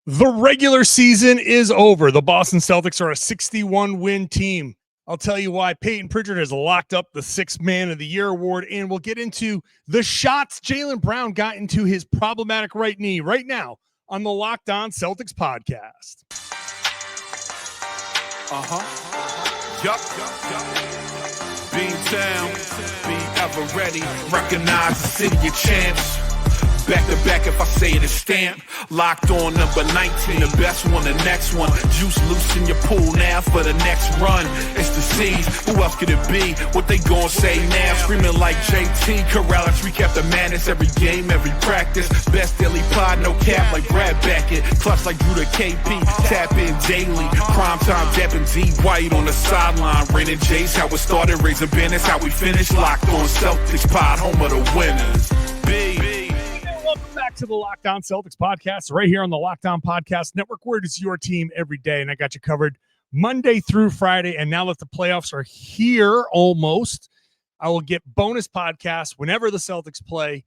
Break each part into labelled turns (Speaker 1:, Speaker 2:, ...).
Speaker 1: The regular season is over. The Boston Celtics are a 61-win team. I'll tell you why. Payton Pritchard has locked up the Sixth Man of the Year award, and we'll get into the shots Jaylen Brown got into his problematic right knee right now on the Locked On Celtics podcast.
Speaker 2: Yup. Beantown, be ever ready. Recognize the city of champs. Back to back, if I say it, it's stamp. Locked on number 19, the best one, the next one. Juice loose in your pool now for the next run. It's the C's, who else could it be? What they gon' say now? Screaming like JT, Karalis, recap the madness. Every game, every practice. Best daily pod, no cap like Brad Beckett. Clutch like Drew to KP, tap in daily. Prime time, dapping D White on the sideline. Rain and Jace, how it started, raising banners, how we finished. Locked on Celtics pod, home of the winners.
Speaker 1: Welcome back to the Locked On Celtics podcast, right here on the Locked On Podcast Network, where it is your team every day. And I got you covered Monday through Friday. And now that the playoffs are here almost, I will get bonus podcasts whenever the Celtics play.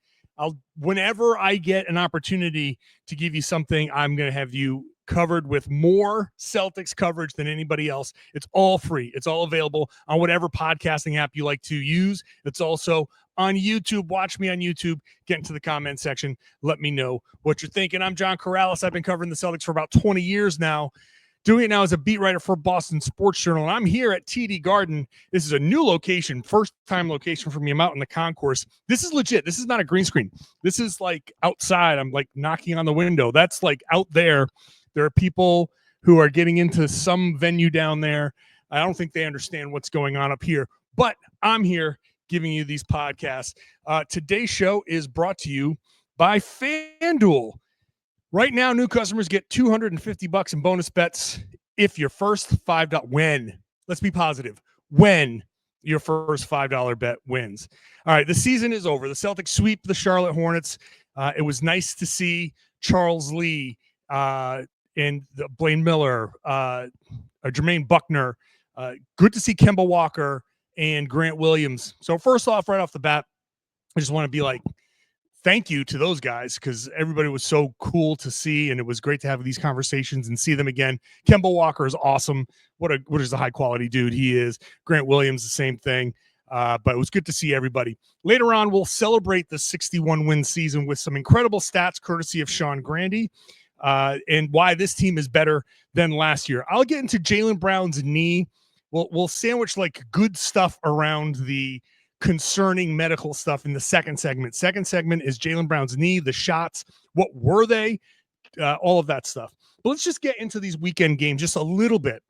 Speaker 1: Whenever I get an opportunity to give you something, I'm going to have you covered with more Celtics coverage than anybody else. It's all free. It's all available on whatever podcasting app you like to use. It's also on YouTube. Watch me on YouTube. Get into the comment section. Let me know what you're thinking. I'm John Karalis. I've been covering the Celtics for about 20 years now. Doing it now as a beat writer for Boston Sports Journal. And I'm here at TD Garden. This is a new location, first-time location for me. I'm out in the concourse. This is legit. This is not a green screen. This is like outside. I'm like knocking on the window. That's like out there. There are people who are getting into some venue down there. I don't think they understand what's going on up here. But I'm here giving you these podcasts. Today's show is brought to you by FanDuel. Right now, new customers get $250 in bonus bets if your first $5 let's be positive, when your first $5 bet wins. All right, the season is over. The Celtics sweep the Charlotte Hornets. It was nice to see Charles Lee and Blaine Miller, Jermaine Buckner. Good to see Kemba Walker and Grant Williams. So first off, right off the bat, I just want to be like, thank you to those guys, because everybody was so cool to see, and it was great to have these conversations and see them again. Kemba Walker is awesome. What is a high quality dude he is. Grant Williams, the same thing. But it was good to see everybody. Later on, we'll celebrate the 61-win season with some incredible stats courtesy of Sean Grandy, and why this team is better than last year. I'll get into Jaylen Brown's knee. We'll sandwich like good stuff around the concerning medical stuff in the second segment. Second segment is Jaylen Brown's knee, the shots, what were they, all of that stuff. But let's just get into these weekend games just a little bit.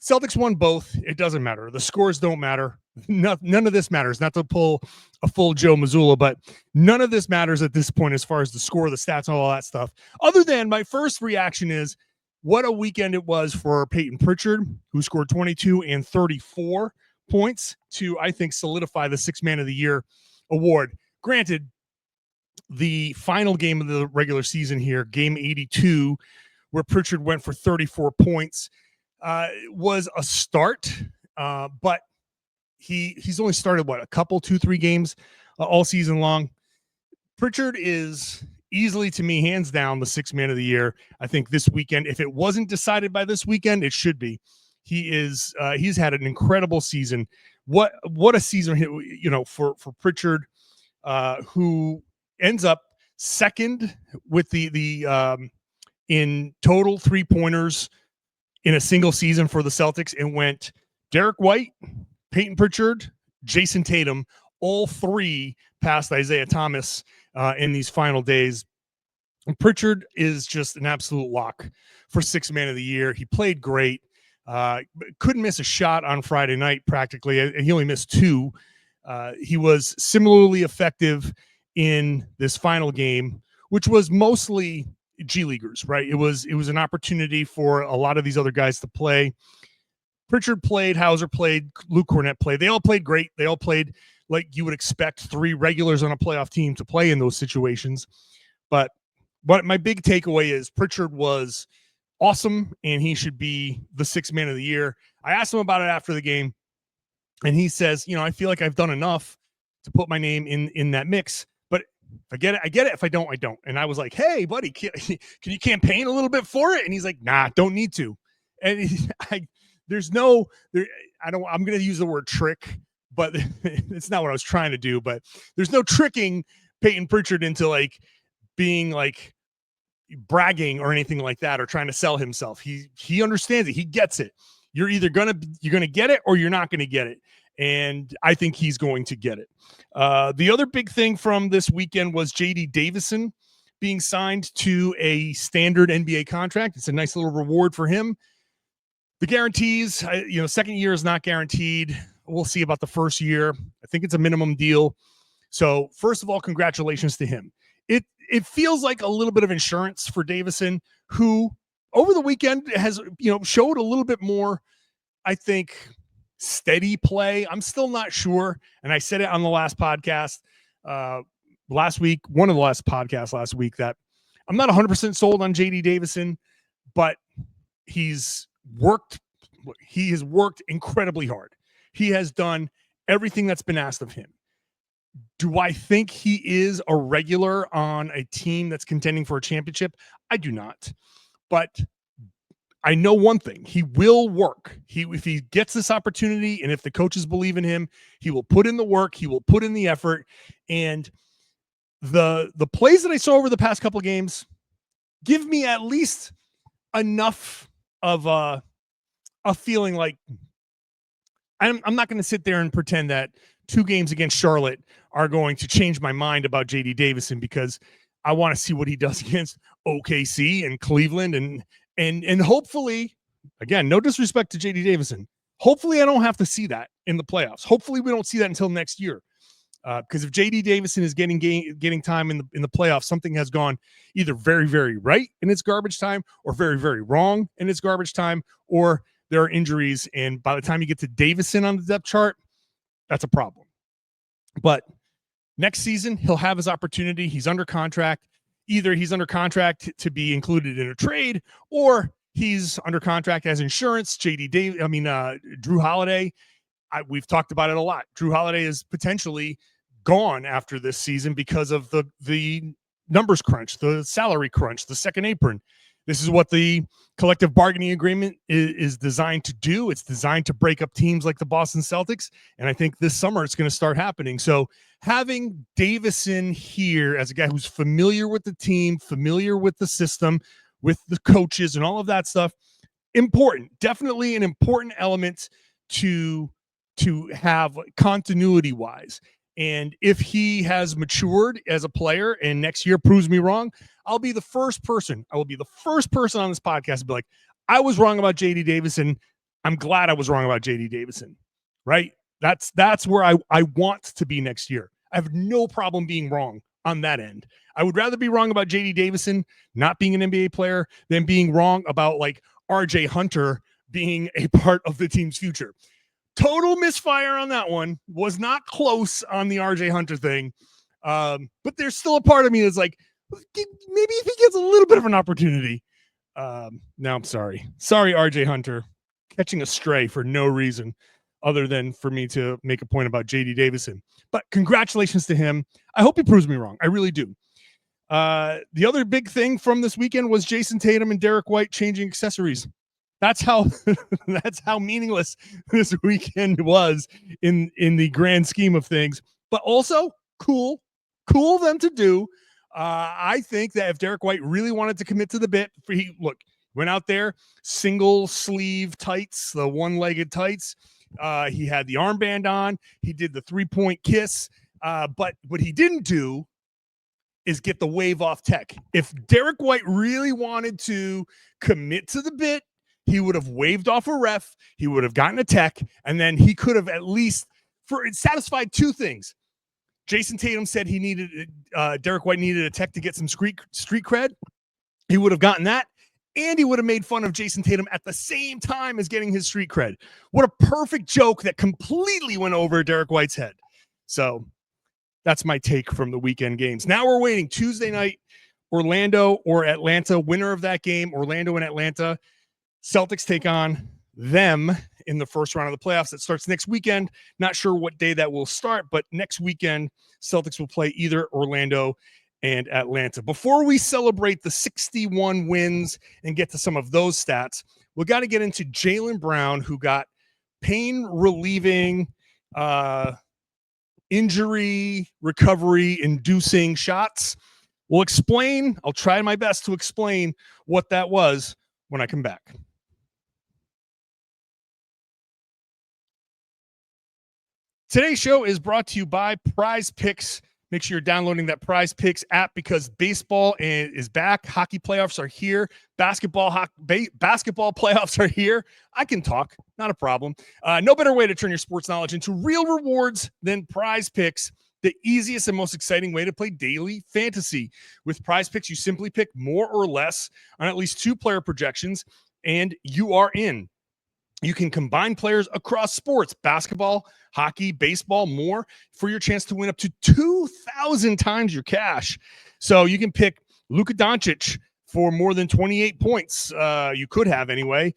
Speaker 1: Celtics won both. It doesn't matter. The scores don't matter. None of this matters. Not to pull a full Joe Mazzulla, but none of this matters at this point as far as the score, the stats, and all that stuff. Other than my first reaction is, what a weekend it was for Payton Pritchard, who scored 22 and 34 points to, I think, solidify the Sixth Man of the Year award. Granted, the final game of the regular season here, game 82, where Pritchard went for 34 points, was a start, but he's only started, a couple, 2-3 games all season long. Pritchard is easily, to me, hands down, the Sixth Man of the Year. I think this weekend, if it wasn't decided by this weekend, it should be. He's had an incredible season. What a season, for Pritchard, who ends up second with the in total 3-pointers in a single season for the Celtics. It went Derek White, Payton Pritchard, Jayson Tatum, all three past Isaiah Thomas in these final days. And Pritchard is just an absolute lock for Sixth Man of the Year. He played great. Couldn't miss a shot on Friday night practically, and he only missed 2. He was similarly effective in this final game, which was mostly G Leaguers, right? It was an opportunity for a lot of these other guys to play. Pritchard played, Hauser played, Luke Cornett played. They all played great. They all played like you would expect 3 regulars on a playoff team to play in those situations. But my big takeaway is Pritchard was awesome, and he should be the Sixth Man of the Year. I asked him about it after the game, and he says, I feel like I've done enough to put my name in that mix. But If I get it, I get it. If I don't, I don't. And I was like, hey, buddy, can you campaign a little bit for it? And he's like, nah, don't need to. And I'm going to use the word trick, but it's not what I was trying to do. But there's no tricking Payton Pritchard into like being like bragging or anything like that, or trying to sell himself. He understands it. He gets it. You're either going to get it or you're not going to get it. And I think he's going to get it. The other big thing from this weekend was JD Davison being signed to a standard NBA contract. It's a nice little reward for him. The guarantees, second year is not guaranteed. We'll see about the first year. I think it's a minimum deal. So first of all, congratulations to him. It feels like a little bit of insurance for Davison, who over the weekend has, showed a little bit more, I think, steady play. I'm still not sure. And I said it on the last podcast last week, one of the last podcasts last week, that I'm not 100% sold on JD Davison, but he has worked incredibly hard. He has done everything that's been asked of him. Do I think he is a regular on a team that's contending for a championship? I do not. But I know one thing: he will work. If he gets this opportunity, and if the coaches believe in him, he will put in the work. He will put in the effort. And the plays that I saw over the past couple of games give me at least enough of a feeling like I'm not going to sit there and pretend that 2 games against Charlotte are going to change my mind about JD Davison, because I want to see what he does against OKC and Cleveland and hopefully, again, no disrespect to JD Davison, hopefully I don't have to see that in the playoffs. Hopefully we don't see that until next year. Because if JD Davison is getting time in the playoffs, something has gone either very, very right in its garbage time, or very, very wrong in its garbage time, or there are injuries. And by the time you get to Davison on the depth chart, that's a problem. But next season, he'll have his opportunity. He's under contract. Either he's under contract to be included in a trade, or he's under contract as insurance. Drew Holiday, we've talked about it a lot. Drew Holiday is potentially gone after this season because of the numbers crunch, the salary crunch, the second apron. This is what the collective bargaining agreement is designed to do. It's designed to break up teams like the Boston Celtics. And I think this summer it's going to start happening. So having Davison here as a guy who's familiar with the team, familiar with the system, with the coaches and all of that stuff, important, definitely an important element to have continuity wise. And if he has matured as a player and next year proves me wrong, I will be the first person on this podcast to be like, I was wrong about JD Davison. I'm glad I was wrong about JD Davison, right? That's where I want to be next year. I have no problem being wrong on that end. I would rather be wrong about JD Davison not being an NBA player than being wrong about like RJ Hunter being a part of the team's future. Total misfire on that one. Was not close on the RJ Hunter thing. But there's still a part of me that's like, maybe if he gets a little bit of an opportunity. Now I'm sorry. Sorry, RJ Hunter, catching a stray for no reason other than for me to make a point about JD Davison. But congratulations to him. I hope he proves me wrong. I really do. The other big thing from this weekend was Jayson Tatum and Derek White changing accessories. That's how meaningless this weekend was in the grand scheme of things, but also cool of them to do. I think that if Derek White really wanted to commit to the bit, went out there, single sleeve tights, the one-legged tights. He had the armband on. He did the 3-point kiss. But what he didn't do is get the wave off tech. If Derek White really wanted to commit to the bit, he would have waved off a ref. He would have gotten a tech, and then he could have at least satisfied 2 things. Jayson Tatum said he needed Derek White needed a tech to get some street cred. He would have gotten that, and he would have made fun of Jayson Tatum at the same time as getting his street cred. What a perfect joke that completely went over Derek White's head. So that's my take from the weekend games. Now we're waiting Tuesday night, Orlando or Atlanta. Winner of that game, Orlando and Atlanta. Celtics take on them in the first round of the playoffs that starts next weekend. Not sure what day that will start, but next weekend, Celtics will play either Orlando and Atlanta. Before we celebrate the 61 wins and get to some of those stats, we got to get into Jaylen Brown, who got pain relieving, injury recovery inducing shots. I'll try my best to explain what that was when I come back. Today's show is brought to you by Prize Picks. Make sure you're downloading that Prize Picks app because baseball is back. Hockey playoffs are here. Basketball playoffs are here. I can talk, not a problem. No better way to turn your sports knowledge into real rewards than Prize Picks, the easiest and most exciting way to play daily fantasy. With Prize Picks, you simply pick more or less on at least 2 player projections, and you are in. You can combine players across sports, basketball, hockey, baseball, more, for your chance to win up to 2,000 times your cash. So you can pick Luka Doncic for more than 28 points. You could have anyway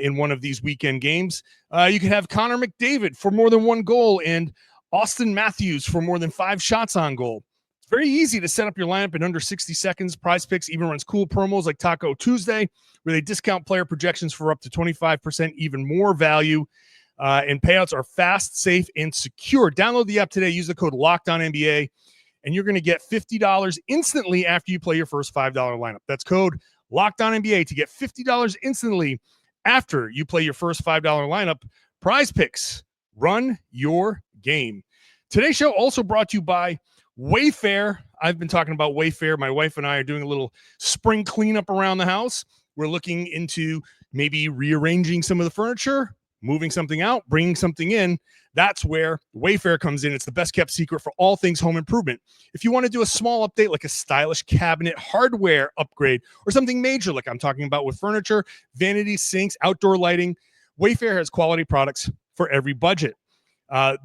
Speaker 1: in one of these weekend games. You could have Connor McDavid for more than 1 goal and Austin Matthews for more than 5 shots on goal. It's very easy to set up your lineup in under 60 seconds. Prize Picks even runs cool promos like Taco Tuesday, where they discount player projections for up to 25% even more value. And payouts are fast, safe, and secure. Download the app today. Use the code LOCKEDONNBA, and you're going to get $50 instantly after you play your first $5 lineup. That's code LOCKEDONNBA to get $50 instantly after you play your first $5 lineup. Prize Picks. Run your game. Today's show also brought to you by Wayfair. I've been talking about Wayfair. My wife and I are doing a little spring cleanup around the house. We're looking into maybe rearranging some of the furniture, moving something out, bringing something in. That's where Wayfair comes in. It's the best kept secret for all things home improvement. If you want to do a small update like a stylish cabinet hardware upgrade or something major like I'm talking about with furniture, vanity sinks, outdoor lighting, Wayfair has quality products for every budget.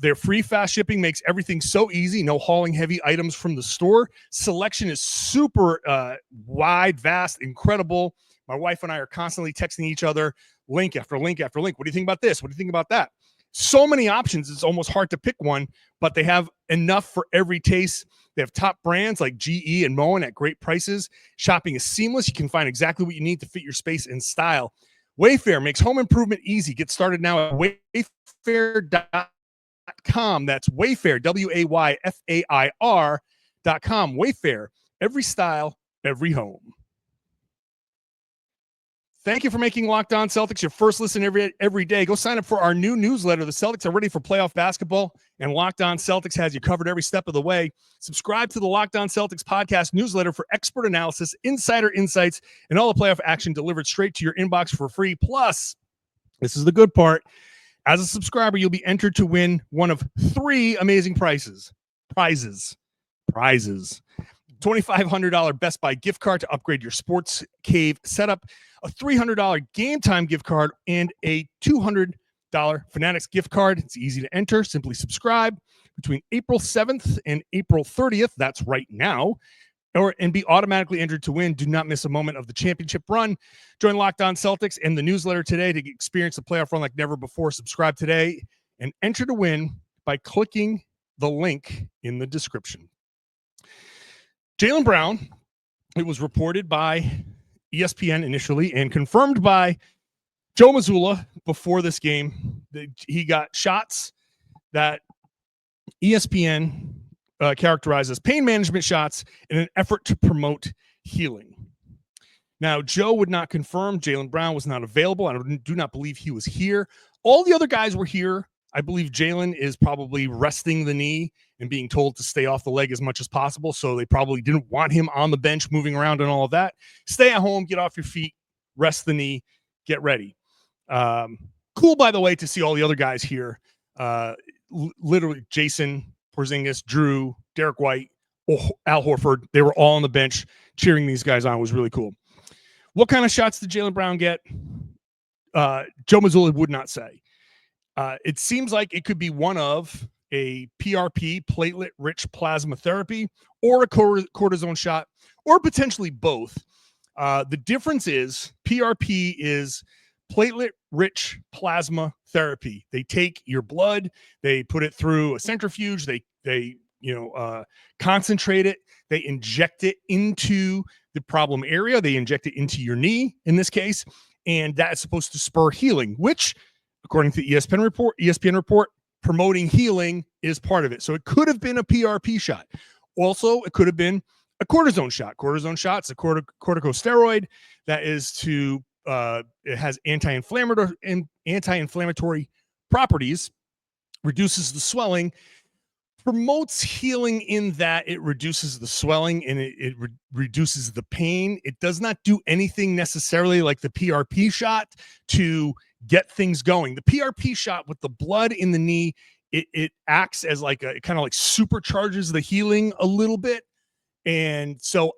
Speaker 1: Their free fast shipping makes everything so easy. No hauling heavy items from the store. Selection is super wide, vast, incredible. My wife and I are constantly texting each other link after link after link. What do you think about this? What do you think about that? So many options. It's almost hard to pick one, but they have enough for every taste. They have top brands like GE and Moen at great prices. Shopping is seamless. You can find exactly what you need to fit your space and style. Wayfair makes home improvement easy. Get started now at wayfair.com. That's Wayfair, WAYFAIR.com. Wayfair, every style, every home. Thank you for making Locked On Celtics your first listen every day. Go sign up for our new newsletter. The Celtics are ready for playoff basketball, and Locked On Celtics has you covered every step of the way. Subscribe to the Locked On Celtics podcast newsletter for expert analysis, insider insights, and all the playoff action delivered straight to your inbox for free. Plus, this is the good part. As a subscriber, you'll be entered to win one of 3 amazing prizes. $2,500 Best Buy gift card to upgrade your sports cave setup, a $300 Game Time gift card, and a $200 Fanatics gift card. It's easy to enter. Simply subscribe between April 7th and April 30th. That's right now. And be automatically entered to win. Do not miss a moment of the championship run. Join Locked On Celtics and the newsletter today to experience the playoff run like never before. Subscribe today and enter to win by clicking the link in the description. Jaylen Brown, it was reported by ESPN initially and confirmed by Joe Mazzulla before this game that he got shots that ESPN characterized as pain management shots in an effort to promote healing. Now, Joe would not confirm Jaylen Brown was not available. I do not believe he was here. All the other guys were here. I believe Jaylen is probably resting the knee and being told to stay off the leg as much as possible. So they probably didn't want him on the bench moving around and all of that. Stay at home, get off your feet, rest the knee, get ready. Cool, by the way, to see all the other guys here. Literally, Jayson, Porzingis, Drew, Derek White, Al Horford. They were all on the bench cheering these guys on. It was really cool. What kind of shots did Jaylen Brown get? Joe Mazzulla would not say. It seems like it could be one of a PRP, platelet-rich plasma therapy, or a cortisone shot, or potentially both. The difference is PRP is platelet-rich plasma therapy. They take your blood, they put it through a centrifuge, they concentrate it, they inject it into the problem area, they inject it into your knee in this case, and that's supposed to spur healing, which, according to the ESPN report, promoting healing is part of it. So it could have been a PRP shot. Also, it could have been a cortisone shot. Cortisone shot's a corticosteroid that is to it has anti-inflammatory properties, reduces the swelling, promotes healing in that it reduces the swelling and it reduces the pain. It does not do anything necessarily like the PRP shot to get things going. The PRP shot with the blood in the knee, it acts as like it kind of like supercharges the healing a little bit. And so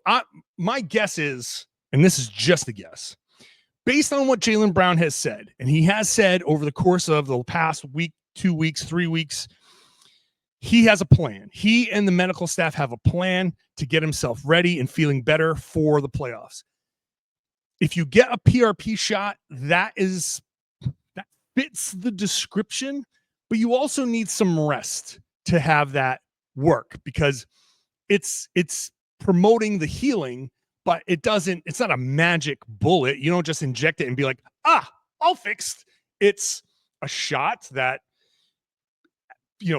Speaker 1: my guess is, and this is just a guess, based on what Jaylen Brown has said, and he has said over the course of the past week, 2 weeks, 3 weeks, he has a plan. He and the medical staff have a plan to get himself ready and feeling better for the playoffs. If you get a PRP shot, that fits the description, but you also need some rest to have that work because it's promoting the healing, but it's not a magic bullet. You don't just inject it and be like, all fixed. It's a shot that,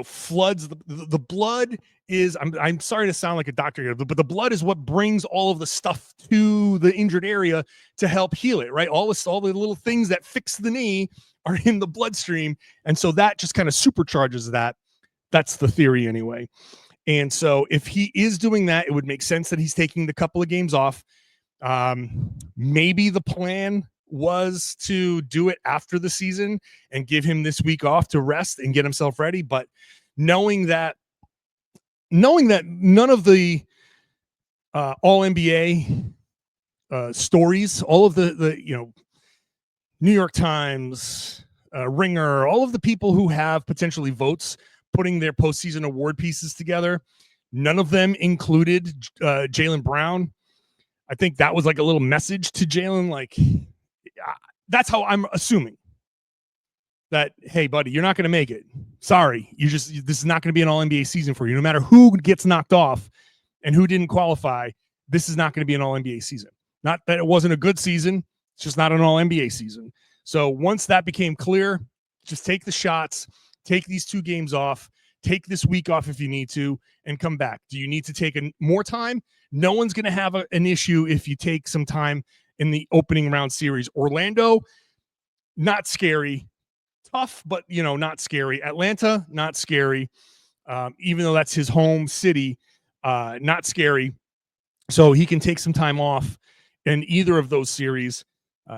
Speaker 1: floods the blood is, I'm sorry to sound like a doctor here, but the blood is what brings all of the stuff to the injured area to help heal it, right? All the little things that fix the knee are in the bloodstream. And so that just kind of supercharges that. That's the theory anyway. And so if he is doing that, it would make sense that he's taking the couple of games off. Maybe the plan was to do it after the season and give him this week off to rest and get himself ready. But knowing that none of the all NBA stories, all of the New York Times, Ringer, all of the people who have potentially votes putting their postseason award pieces together, none of them included Jaylen Brown. I think that was like a little message to Jaylen, like, that's how I'm assuming that, hey, buddy, you're not going to make it. Sorry. This is not going to be an all NBA season for you. No matter who gets knocked off and who didn't qualify, this is not going to be an all NBA season. Not that it wasn't a good season. It's just not an all NBA season. So once that became clear, just take the shots, take these 2 games off, take this week off if you need to, and come back. Do you need to take more time? No one's going to have an issue if you take some time in the opening round series. Orlando, not scary. Tough, but, not scary. Atlanta, not scary. Even though that's his home city, not scary. So he can take some time off in either of those series.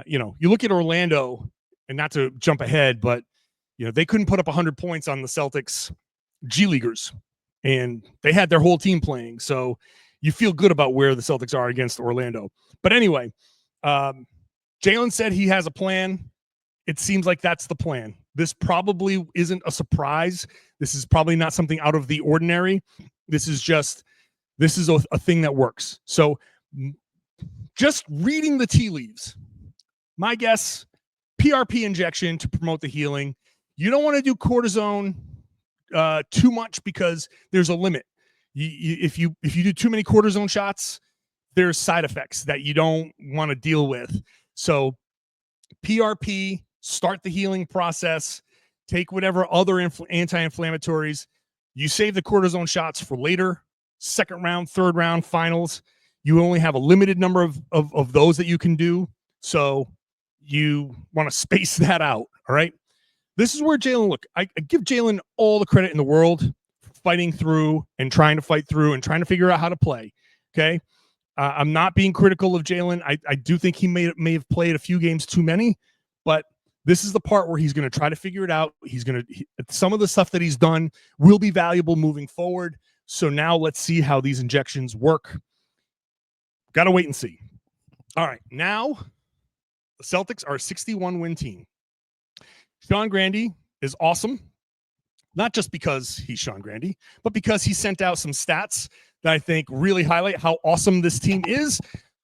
Speaker 1: You look at Orlando, and not to jump ahead, but, they couldn't put up 100 points on the Celtics G Leaguers, and they had their whole team playing. So you feel good about where the Celtics are against Orlando. But anyway, Jaylen said he has a plan. It seems like that's the plan. This probably isn't a surprise. This is probably not something out of the ordinary. This is a thing that works. So just reading the tea leaves, my guess, PRP injection to promote the healing. You don't want to do cortisone too much because there's a limit. If you do too many cortisone shots, there's side effects that you don't want to deal with. So PRP, start the healing process, take whatever other anti-inflammatories. You save the cortisone shots for later, second round, third round, finals. You only have a limited number of those that you can do. So you want to space that out. All right. This is where Jaylen, I give Jaylen all the credit in the world for fighting through and trying to fight through and trying to figure out how to play. Okay. I'm not being critical of Jaylen. I do think he may have played a few games too many, but this is the part where he's going to try to figure it out. Some of the stuff that he's done will be valuable moving forward. So now let's see how these injections work. Got to wait and see. All right. Now the Celtics are a 61-win team. Sean Grande is awesome. Not just because he's Sean Grande, but because he sent out some stats that I think really highlight how awesome this team is.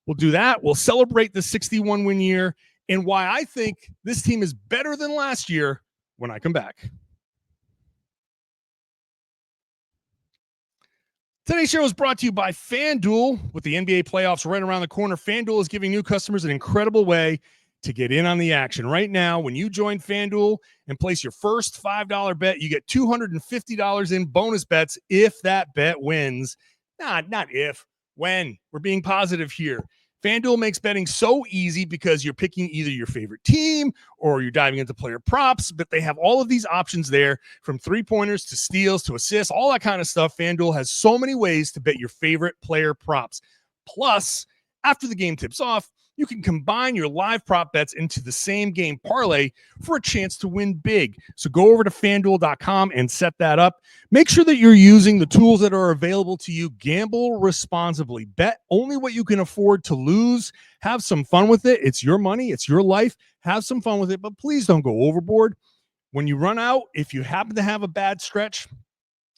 Speaker 1: We'll do that. We'll celebrate the 61-win year, and why I think this team is better than last year when I come back. Today's show is brought to you by FanDuel. With the NBA playoffs right around the corner, FanDuel is giving new customers an incredible way to get in on the action. Right now, when you join FanDuel and place your first $5 bet, you get $250 in bonus bets if that bet wins. Not if, when. We're being positive here. FanDuel makes betting so easy because you're picking either your favorite team or you're diving into player props, but they have all of these options there, from three-pointers to steals to assists, all that kind of stuff. FanDuel has so many ways to bet your favorite player props. Plus, after the game tips off, you can combine your live prop bets into the same game parlay for a chance to win big. So go over to FanDuel.com and set that up. Make sure that you're using the tools that are available to you. Gamble responsibly. Bet only what you can afford to lose. Have some fun with it. It's your money. It's your life. Have some fun with it, but please don't go overboard. When you run out, if you happen to have a bad stretch,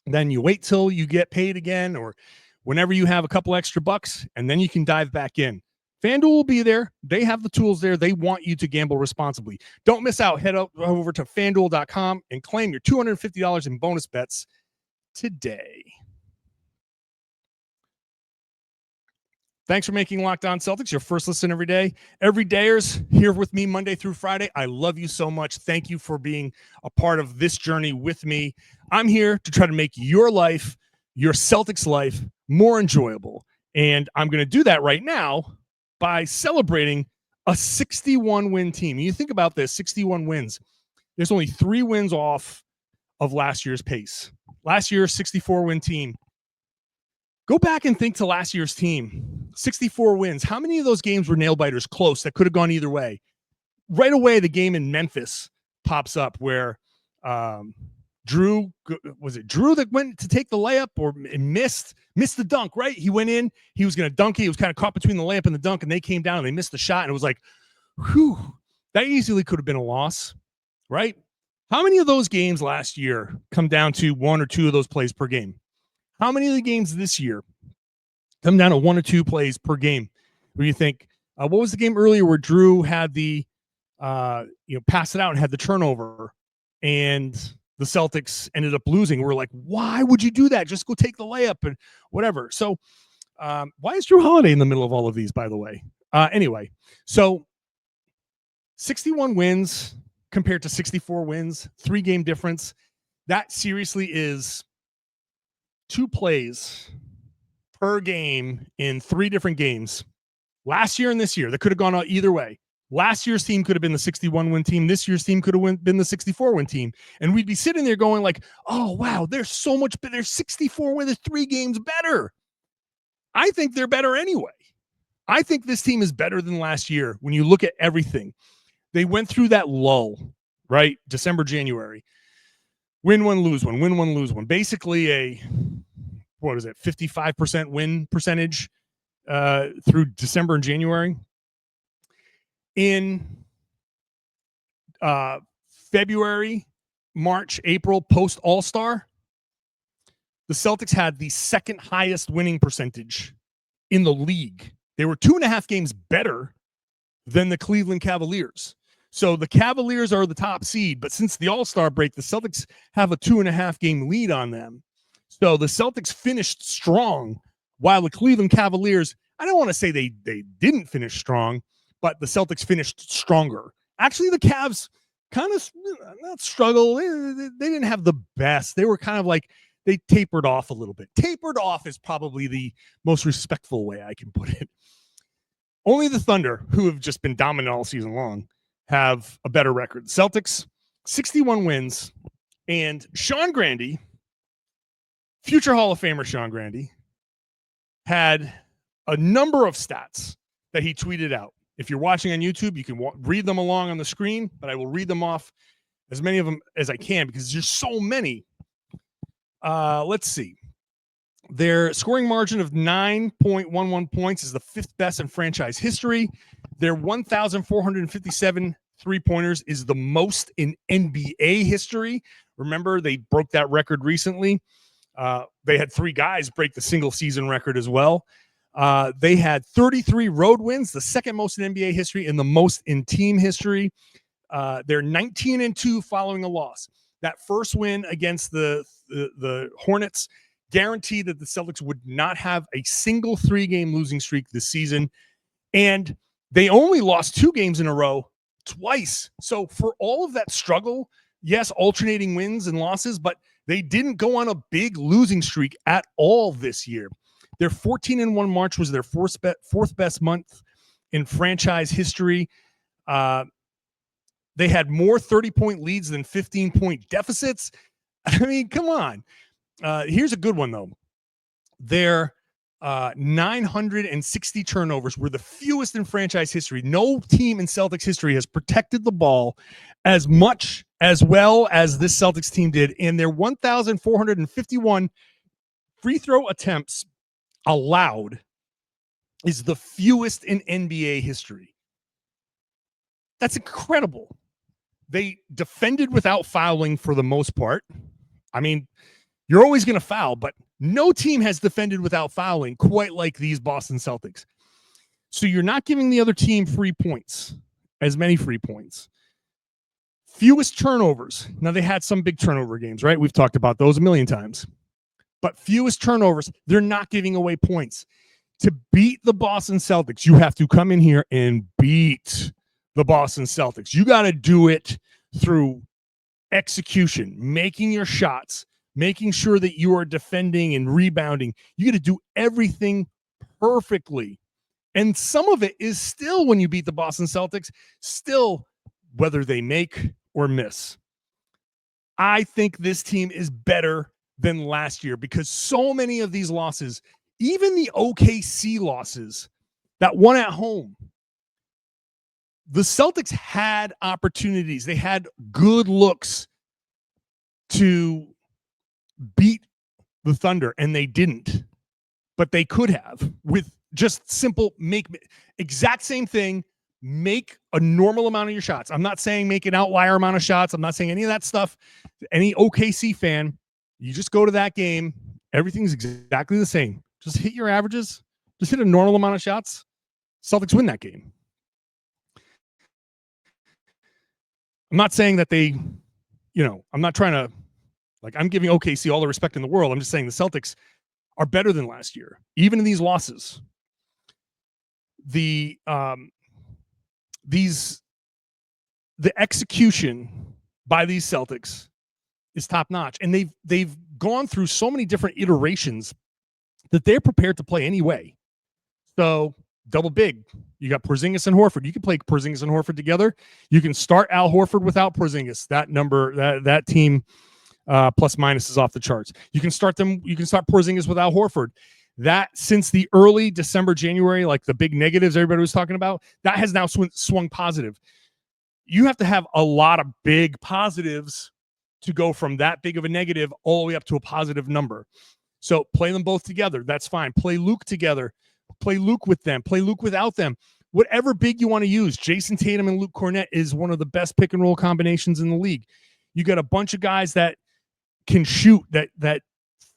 Speaker 1: then you wait till you get paid again or whenever you have a couple extra bucks, and then you can dive back in. FanDuel will be there. They have the tools there. They want you to gamble responsibly. Don't miss out. Head over to FanDuel.com and claim your $250 in bonus bets today. Thanks for making Locked On Celtics your first listen every day. Every dayers here with me Monday through Friday. I love you so much. Thank you for being a part of this journey with me. I'm here to try to make your life, your Celtics life, more enjoyable. And I'm going to do that right now by celebrating a 61-win team. You think about this, 61 wins. There's only 3 wins off of last year's pace. Last year's 64-win team. Go back and think to last year's team. 64 wins. How many of those games were nail-biters close that could have gone either way? Right away, the game in Memphis pops up where Drew that went to take the layup or missed the dunk, right? He went in, he was going to dunk it. He was kind of caught between the layup and the dunk, and they came down and they missed the shot. And it was like, whew, that easily could have been a loss, right? How many of those games last year come down to 1 or 2 of those plays per game? How many of the games this year come down to 1 or 2 plays per game? Where you think, what was the game earlier where Drew had the, passed it out and had the turnover, and the Celtics ended up losing? We're like, why would you do that? Just go take the layup and whatever. So why is Drew Holiday in the middle of all of these, by the way? Anyway, so 61 wins compared to 64 wins, 3-game difference. That seriously is 2 plays per game in 3 different games. Last year and this year, that could have gone out either way. Last year's team could have been the 61-win team. This year's team could have been the 64-win team. And we'd be sitting there going like, oh, wow, they're so much better. They're 64 wins. They're 3 games better. I think they're better anyway. I think this team is better than last year when you look at everything. They went through that lull, right? December, January. Win one, lose one. Win one, lose one. Basically a, 55% win percentage through December and January. In February, March, April, post All-Star, the Celtics had the second highest winning percentage in the league. They were 2.5 games better than the Cleveland Cavaliers. So the Cavaliers are the top seed, but since the All-Star break, the Celtics have a 2.5 game lead on them. So the Celtics finished strong, while the Cleveland Cavaliers, I don't want to say they didn't finish strong, but the Celtics finished stronger. Actually, the Cavs kind of not struggle. They didn't have the best. They were kind of like, they tapered off a little bit. Tapered off is probably the most respectful way I can put it. Only the Thunder, who have just been dominant all season long, have a better record. Celtics, 61 wins, and Sean Grande, future Hall of Famer Sean Grande, had a number of stats that he tweeted out. If you're watching on YouTube, you can read them along on the screen, but I will read them off, as many of them as I can, because there's so many. Let's see. Their scoring margin of 9.11 points is the 5th best in franchise history. Their 1,457 three-pointers is the most in NBA history. Remember, they broke that record recently. They had 3 guys break the single-season record as well. They had 33 road wins, the second most in NBA history and the most in team history. They're 19-2 following a loss. That first win against the Hornets guaranteed that the Celtics would not have a single 3-game losing streak this season. And they only lost 2 games in a row twice. So for all of that struggle, yes, alternating wins and losses, but they didn't go on a big losing streak at all this year. Their 14-1 March was their fourth best month in franchise history. They had more 30-point leads than 15-point deficits. I mean, come on. Here's a good one, though. Their 960 turnovers were the fewest in franchise history. No team in Celtics history has protected the ball as much, as well as this Celtics team did. In their 1,451 free throw attempts allowed is the fewest in NBA history. That's incredible. They defended without fouling for the most part. I mean, you're always going to foul, but no team has defended without fouling quite like these Boston Celtics. So you're not giving the other team free points, as many free points. Fewest turnovers. Now, they had some big turnover games, right? We've talked about those a million times. But fewest turnovers, they're not giving away points. To beat the Boston Celtics, you have to come in here and beat the Boston Celtics. You got to do it through execution, making your shots, making sure that you are defending and rebounding. You got to do everything perfectly. And some of it is still, when you beat the Boston Celtics, still whether they make or miss. I think this team is better than last year because so many of these losses, even the OKC losses, that one at home, the Celtics had opportunities. They had good looks to beat the Thunder, and they didn't. But they could have with just simple exact same thing, make a normal amount of your shots. I'm not saying make an outlier amount of shots. I'm not saying any of that stuff. Any OKC fan, you just go to that game. Everything's exactly the same. Just hit your averages. Just hit a normal amount of shots. Celtics win that game. I'm not saying that they, I'm not trying to, I'm giving OKC all the respect in the world. I'm just saying the Celtics are better than last year, even in these losses. The execution by these Celtics is top notch, and they've gone through so many different iterations that they're prepared to play anyway. So double big. You got Porzingis and Horford. You can play Porzingis and Horford together. You can start Al Horford without Porzingis. That team plus minus is off the charts. You can start Porzingis without Horford. That since the early December, January, like the big negatives everybody was talking about, that has now swung positive. You have to have a lot of big positives to go from that big of a negative all the way up to a positive number. So play them both together. That's fine. Play Luke together. Play Luke with them. Play Luke without them. Whatever big you want to use. Jayson Tatum and Luke Cornett is one of the best pick and roll combinations in the league. You got a bunch of guys that can shoot, that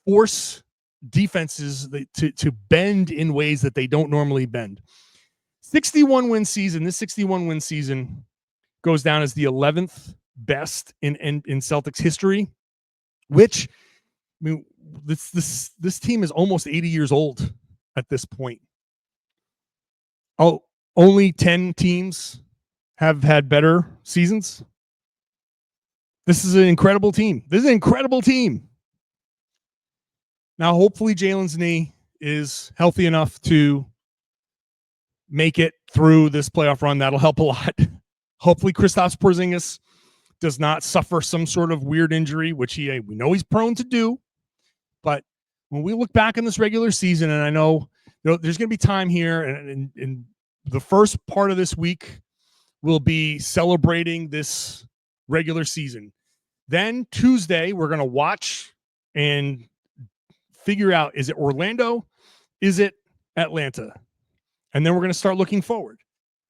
Speaker 1: force defenses to bend in ways that they don't normally bend. 61-win season. This 61-win season goes down as the 11th best in Celtics history, which, I mean, this team is almost 80 years old at this point. Oh, only 10 teams have had better seasons. This is an incredible team. Now, hopefully Jaylen's knee is healthy enough to make it through this playoff run. That'll help a lot. Hopefully Kristaps Porzingis does not suffer some sort of weird injury, which we know he's prone to do. But when we look back in this regular season, and I know there's going to be time here, and the first part of this week will be celebrating this regular season. Then Tuesday, we're going to watch and figure out, is it Orlando? Is it Atlanta? And then we're going to start looking forward.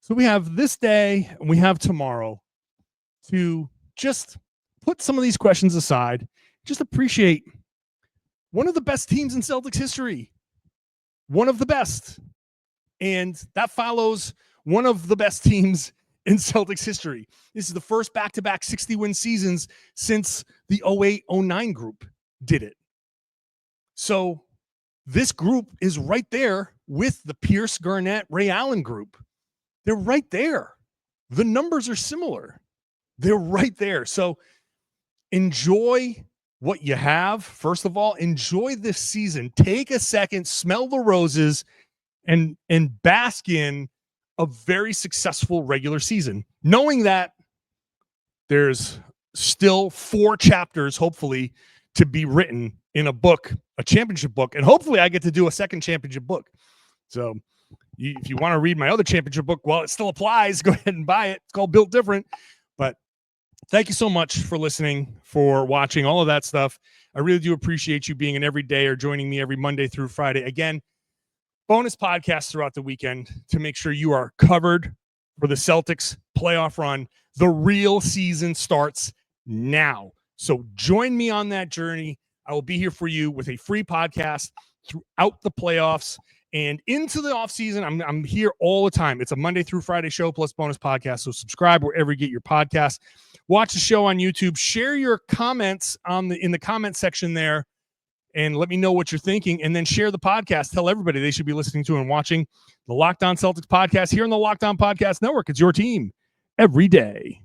Speaker 1: So we have this day and we have tomorrow to just put some of these questions aside, just appreciate one of the best teams in Celtics history. one of the best. And that follows one of the best teams in Celtics history. This is the first back-to-back 60-win seasons since the 08-09 group did it. So this group is right there with the Pierce, Garnett, Ray Allen group. They're right there. The numbers are similar. They're right there. So enjoy what you have. First of all, enjoy this season. Take a second, smell the roses, and bask in a very successful regular season, knowing that there's still 4 chapters, hopefully, to be written in a book, a championship book, and hopefully I get to do a second championship book. So if you want to read my other championship book, well, it still applies. Go ahead and buy it. It's called Built Different. But thank you so much for listening, for watching, all of that stuff. I really do appreciate you being an everyday or joining me every Monday through Friday. Again, bonus podcasts throughout the weekend to make sure you are covered for the Celtics playoff run. The real season starts now. So join me on that journey. I will be here for you with a free podcast throughout the playoffs and into the offseason. I'm here all the time. It's a Monday through Friday show plus bonus podcast. So subscribe wherever you get your podcasts. Watch the show on YouTube. Share your comments in the comment section there and let me know what you're thinking. And then share the podcast. Tell everybody they should be listening to and watching the Locked On Celtics podcast here on the Locked On Podcast Network. It's your team every day.